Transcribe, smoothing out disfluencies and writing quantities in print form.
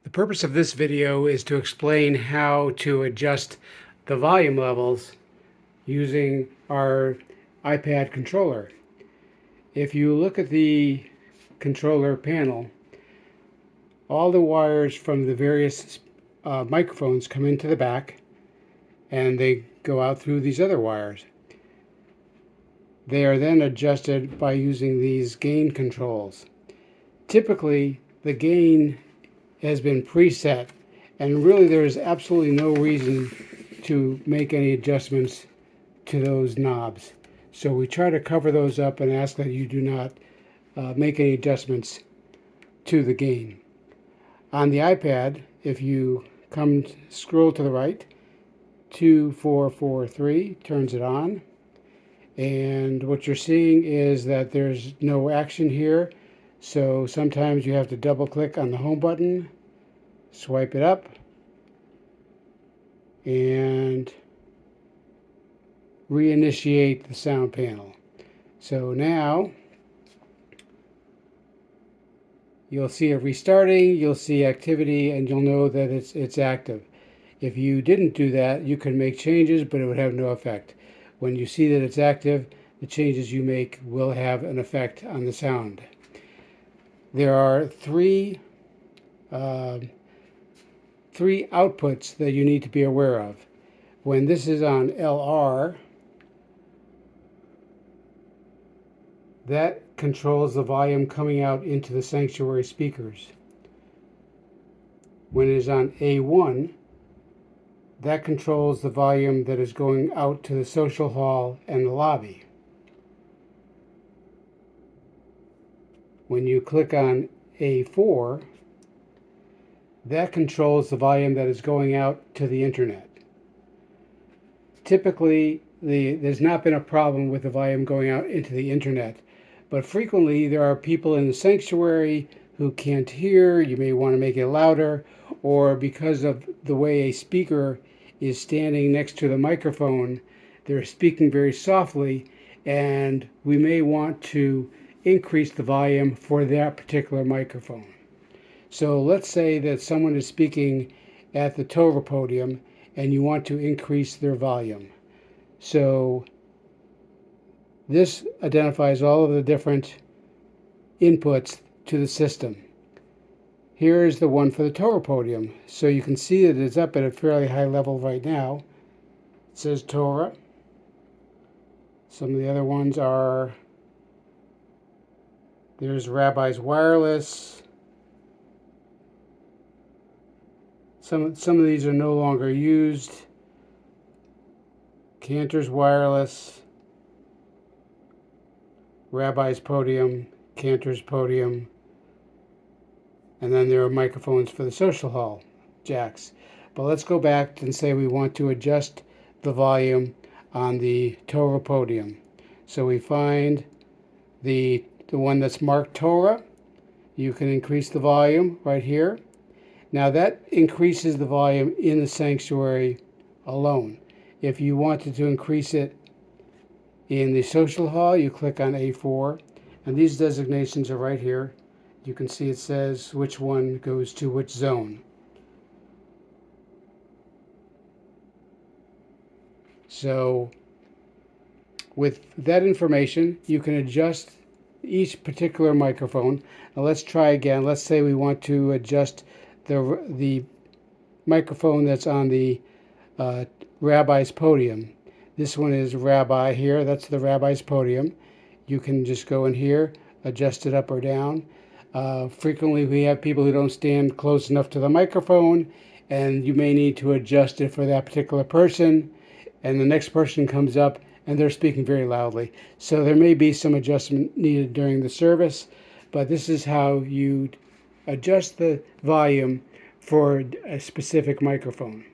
The purpose of this video is to explain how to adjust the volume levels using our iPad controller. If you look at the controller panel, all the wires from the various microphones come into the back and they go out through these other wires. They are then adjusted by using these gain controls. Typically, the gain has been preset, and really there is absolutely no reason to make any adjustments to those knobs. So we try to cover those up and ask that you do not make any adjustments to the gain. On the iPad, if you scroll to the right, 2443 turns it on, and what you're seeing is that there's no action here. So sometimes you have to double click on the home button, swipe it up, and reinitiate the sound panel. So now you'll see it restarting, you'll see activity, and you'll know that it's active. If you didn't do that, you can make changes, but it would have no effect. When you see that it's active, the changes you make will have an effect on the sound. There are three outputs that you need to be aware of. When this is on LR, that controls the volume coming out into the sanctuary speakers. When it is on A1, that controls the volume that is going out to the social hall and the lobby. When you click on A4, that controls the volume that is going out to the internet. Typically, there's not been a problem with the volume going out into the internet, but frequently there are people in the sanctuary who can't hear. You may want to make it louder, or because of the way a speaker is standing next to the microphone, they're speaking very softly, and we may want to increase the volume for that particular microphone. So let's say that someone is speaking at the Torah podium and you want to increase their volume. So this identifies all of the different inputs to the system. Here is the one for the Torah podium. So you can see that it's up at a fairly high level right now. It says Torah. Some of the other ones are, there's Rabbi's Wireless. Some of these are no longer used. Cantor's Wireless, Rabbi's Podium, Cantor's Podium, and then there are microphones for the social hall jacks. But let's go back and say we want to adjust the volume on the Torah podium. So we find the one that's marked Torah. You can increase the volume right here. Now that increases the volume in the sanctuary alone. If you wanted to increase it in the social hall, you click on A4, and these designations are right here. You can see it says which one goes to which zone. So with that information, you can adjust each particular microphone. Now let's try again. Let's say we want to adjust the microphone that's on the Rabbi's Podium. This one is Rabbi here. That's the Rabbi's Podium. You can just go in here, adjust it up or down. Frequently we have people who don't stand close enough to the microphone, and you may need to adjust it for that particular person, and the next person comes up and they're speaking very loudly. So there may be some adjustment needed during the service, but this is how you adjust the volume for a specific microphone.